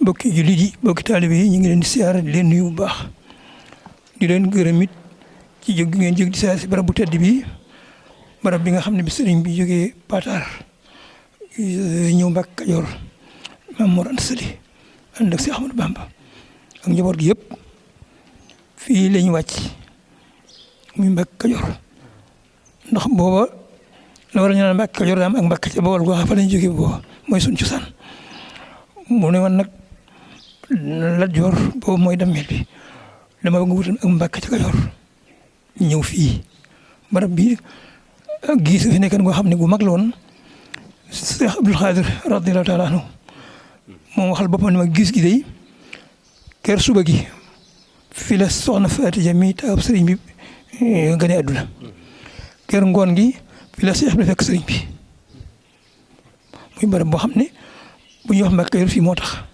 bokki jullit yi bokki taalibe yi ñu ngi leen di siyaare di leen nuyu bu baax di leen gërëm it ci jóg gi ngeen jóg di siyaare si barab bu tedd bi barab bi nga xam ne bi sëriñ bi jógee Pataar ñëw Mbàkke Kajoor Maam Mor Anta Sali ànd ak si Ahmadou Bamba ak njaboot gi yëpp fii la ñu wàcc muy Mbàkke Kajoor ndax booba la war a ñu naan Mbàkke Kajoor daam ak Mbàkke ca Bawol goo xam fa lañ jógee booba mooy suñu cosaan mu ne woon nag Lat Joor boobu mooy dammeel bi dama bëgg wutal ak Mbàkke ca Kajoor ñëw fii barab bi ak gii su fi nekkan goo xam ne gu mag la woon Cheikh Abdoul Khadir radiyallahu taala anhu moom waxal boppam ne ma gis gi day kër suba gi fii la soxna Faati Ja mi taab sëriñ bi gane àdduna kër ngoon gi fii la Cheikh bi fekk sëriñ bi muy barab boo xam ne bu ñuy wax Mbàkke Kajoor fii moo tax